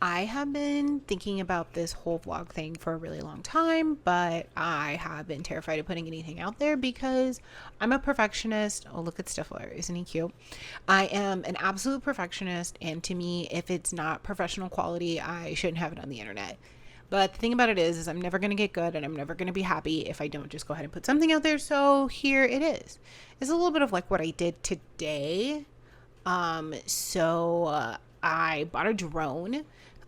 I have been thinking about this whole vlog thing for a really long time, but I have been terrified of putting anything out there because I'm a perfectionist. Oh, look at Stifler. Isn't he cute? I am an absolute perfectionist, and to me, if it's not professional quality, I shouldn't have it on the internet. But the thing about it is I'm never going to get good and I'm never going to be happy if I don't just go ahead and put something out there. So here it is. It's a little bit of like what I did today. I bought a drone.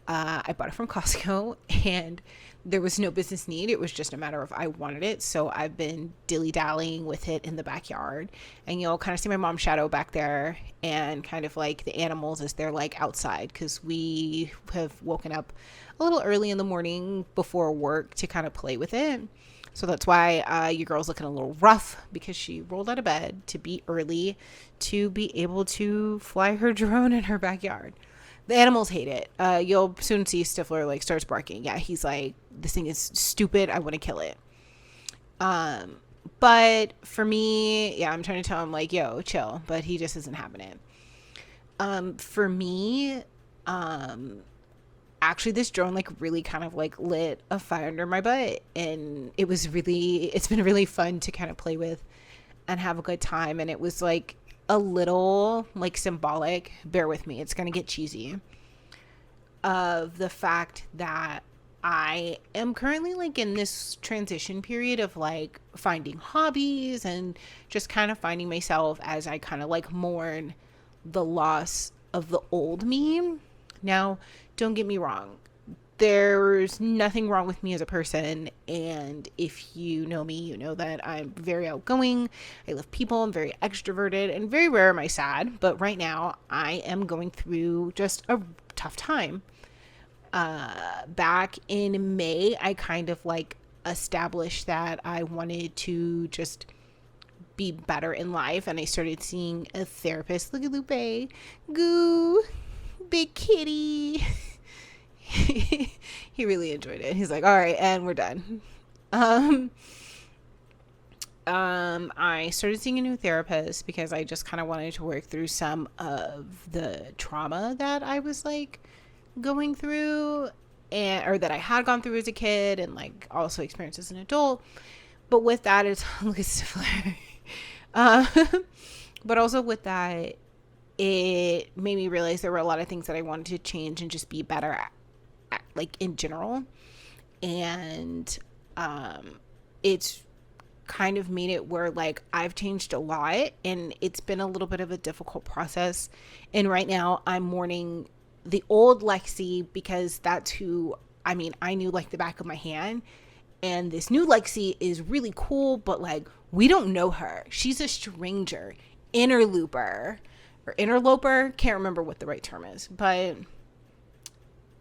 I bought it from Costco and there was no business need. It was just a matter of I wanted it. So I've been dilly dallying with it in the backyard, and you'll kind of see my mom's shadow back there and kind of like the animals as they're like outside because we have woken up a little early in the morning before work to kind of play with it. So that's why your girl's looking a little rough because she rolled out of bed to be early to be able to fly her drone in her backyard. The animals hate it. You'll soon see Stifler like starts barking. Yeah, he's like, this thing is stupid. I want to kill it. But for me, yeah, I'm trying to tell him like, yo, chill. But he just isn't having it. For me, actually this drone like really kind of like lit a fire under my butt, and it's been really fun to kind of play with and have a good time. And it was like a little like symbolic, bear with me, it's gonna get cheesy, of the fact that I am currently like in this transition period of like finding hobbies and just kind of finding myself as I kind of like mourn the loss of the old me. Now, don't get me wrong. There's nothing wrong with me as a person. And if you know me, you know that I'm very outgoing. I love people. I'm very extroverted, and very rare am I sad. But right now I am going through just a tough time. Back in May, I kind of like established that I wanted to just be better in life. And I started seeing a therapist. Look at Lupe. Goo. Big kitty. He really enjoyed it. He's like, all right, and we're done. I started seeing a new therapist because I just kind of wanted to work through some of the trauma that I was like going through, and or that I had gone through as a kid and like also experienced as an adult. But with that, it's look at Stifler. uh, but also with that, it made me realize there were a lot of things that I wanted to change and just be better at like in general. And it's kind of made it where like I've changed a lot, and it's been a little bit of a difficult process. And right now I'm mourning the old Lexi because that's who I knew like the back of my hand. And this new Lexi is really cool, but like we don't know her. She's a stranger, interloper or interloper. Can't remember what the right term is, but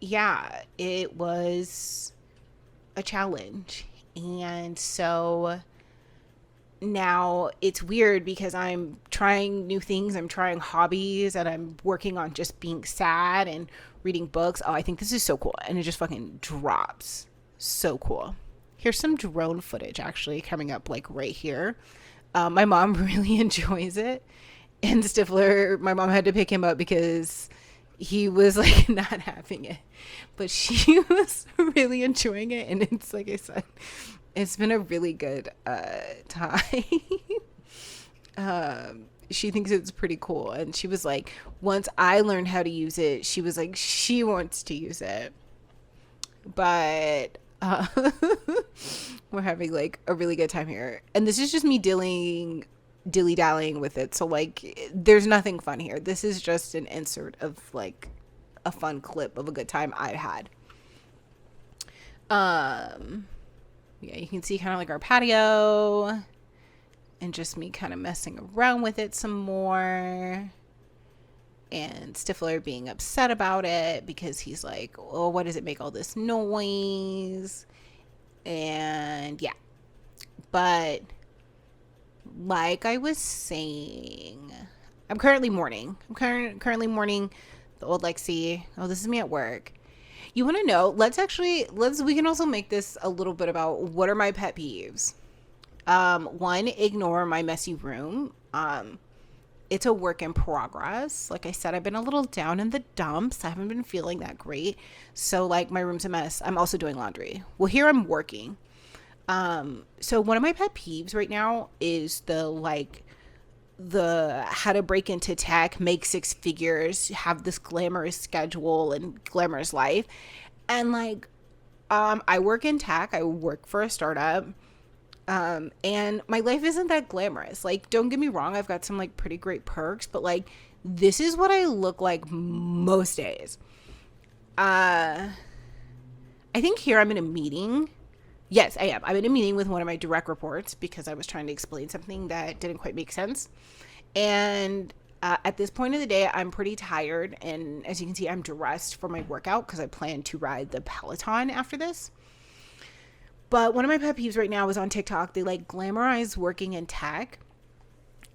yeah, it was a challenge. And so now it's weird because I'm trying new things. I'm trying hobbies, and I'm working on just being sad and reading books. Oh, I think this is so cool. And it just fucking drops. So cool. Here's some drone footage actually coming up like right here. My mom really enjoys it. And Stifler, my mom had to pick him up because he was like not having it. But she was really enjoying it. And it's like I said, it's been a really good time. She thinks it's pretty cool. And she was like, once I learned how to use it, she was like, she wants to use it. But we're having like a really good time here. And this is just me dilly-dallying with it. So like there's nothing fun here. This is just an insert of like a fun clip of a good time I had. Yeah, you can see kind of like our patio and just me kind of messing around with it some more. And Stifler being upset about it because he's like, oh, why does it make all this noise? And yeah. But like I was saying, I'm currently mourning. Currently mourning the old Lexi. Oh, this is me at work. You want to know? We can also make this a little bit about what are my pet peeves. One, ignore my messy room. it's a work in progress. Like I said, I've been a little down in the dumps. I haven't been feeling that great. So like my room's a mess. I'm also doing laundry. Well, here I'm working. So one of my pet peeves right now is the how to break into tech, make six figures, have this glamorous schedule and glamorous life. And like, I work in tech. I work for a startup. And my life isn't that glamorous. Like, don't get me wrong, I've got some like pretty great perks, but like this is what I look like most days. I think here I'm in a meeting. Yes, I am. I'm in a meeting with one of my direct reports because I was trying to explain something that didn't quite make sense. And at this point of the day, I'm pretty tired. And as you can see, I'm dressed for my workout because I plan to ride the Peloton after this. But one of my pet peeves right now is on TikTok. They like glamorize working in tech.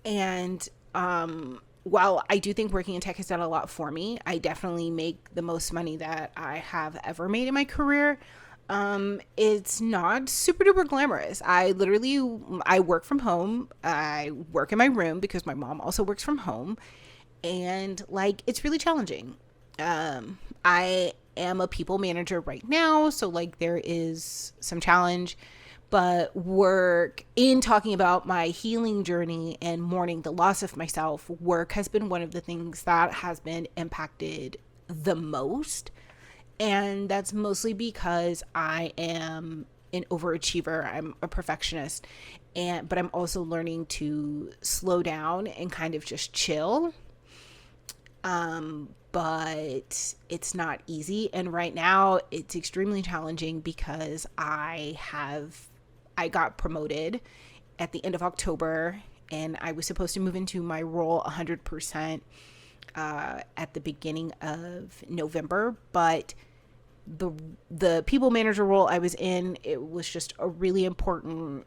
And while I do think working in tech has done a lot for me, I definitely make the most money that I have ever made in my career. It's not super duper glamorous. I work from home. I work in my room because my mom also works from home. And like, it's really challenging. I am a people manager right now, so like there is some challenge, but work in talking about my healing journey and mourning the loss of myself, work has been one of the things that has been impacted the most. And that's mostly because I am an overachiever. I'm a perfectionist, but I'm also learning to slow down and kind of just chill. But it's not easy. And right now it's extremely challenging because I got promoted at the end of October and I was supposed to move into my role 100% at the beginning of November. But the people manager role I was in, it was just a really important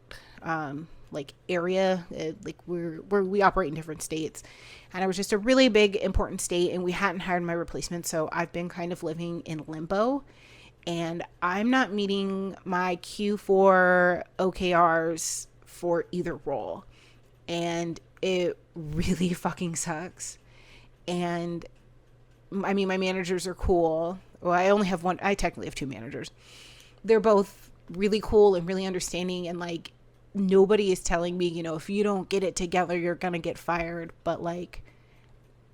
like area, like we operate in different states, and I was just a really big important state, and we hadn't hired my replacement, so I've been kind of living in limbo, and I'm not meeting my Q4 OKRs for either role, and it really fucking sucks. And I mean, my managers are cool. Well, I only have one. I technically have two managers. They're both really cool and really understanding, and like, nobody is telling me, if you don't get it together, you're going to get fired. But like,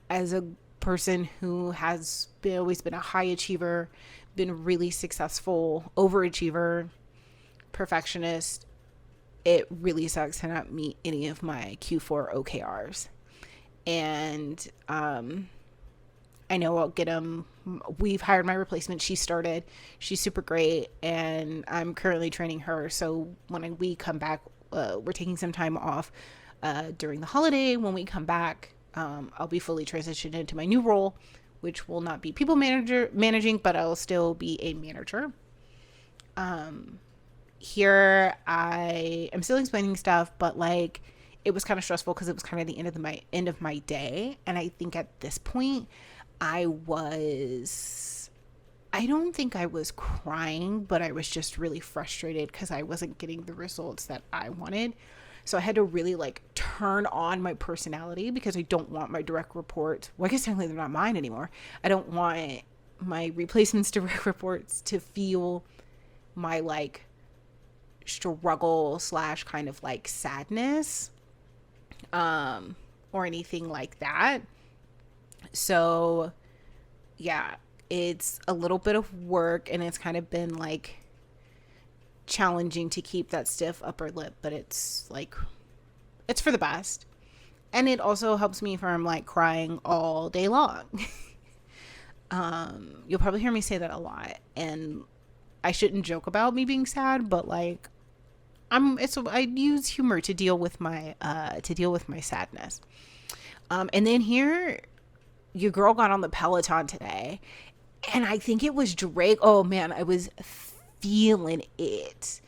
as a person who has always been a high achiever, been really successful, overachiever, perfectionist, it really sucks to not meet any of my Q4 OKRs. And I know I'll get them. We've hired my replacement. She started. She's super great, and I'm currently training her. So when we come back, we're taking some time off during the holiday. When we come back, I'll be fully transitioned into my new role, which will not be people managing, but I'll still be a manager. Here I am still explaining stuff, but like, it was kind of stressful because it was kind of the end of my day, and I think at this point, I don't think I was crying, but I was just really frustrated because I wasn't getting the results that I wanted. So I had to really like turn on my personality because I don't want my direct reports. Well, I guess technically they're not mine anymore. I don't want my replacement's direct reports to feel my like struggle / kind of like sadness, or anything like that. So yeah, it's a little bit of work, and it's kind of been like challenging to keep that stiff upper lip, but it's like, it's for the best. And it also helps me from like crying all day long. You'll probably hear me say that a lot, and I shouldn't joke about me being sad, but like, I use humor to deal with my sadness. And then here, your girl got on the Peloton today, and I think it was Drake. Oh man, I was feeling it.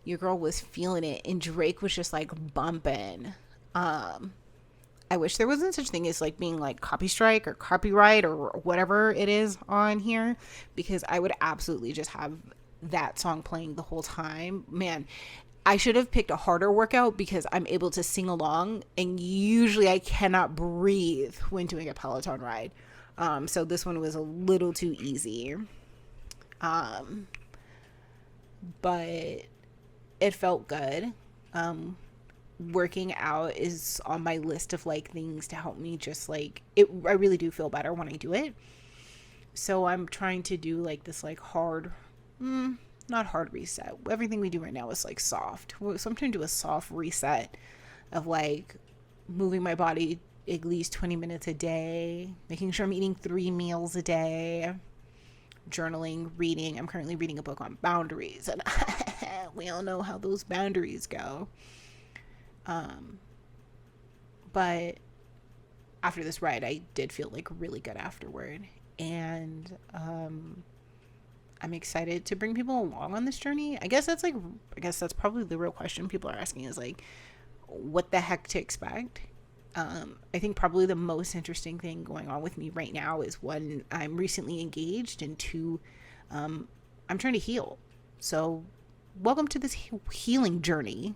Your girl was feeling it, and Drake was just like bumping. I wish there wasn't such thing as like being like copy strike or copyright or whatever it is on here, because I would absolutely just have that song playing the whole time. Man, I should have picked a harder workout because I'm able to sing along, and usually I cannot breathe when doing a Peloton ride. So this one was a little too easy. Um, but it felt good. Working out is on my list of like things to help me just like it. I really do feel better when I do it. So I'm trying to do like this like hard, not hard reset. Everything we do right now is like soft. So I'm trying to do a soft reset of like moving my body at least 20 minutes a day, making sure I'm eating 3 meals a day, journaling, reading. I'm currently reading a book on boundaries, and we all know how those boundaries go. But after this ride, I did feel like really good afterward. And I'm excited to bring people along on this journey. I guess that's probably the real question people are asking is like, what the heck to expect? I think probably the most interesting thing going on with me right now is one, I'm recently engaged, and two, I'm trying to heal. So welcome to this healing journey.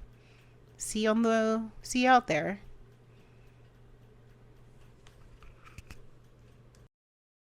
See you out there.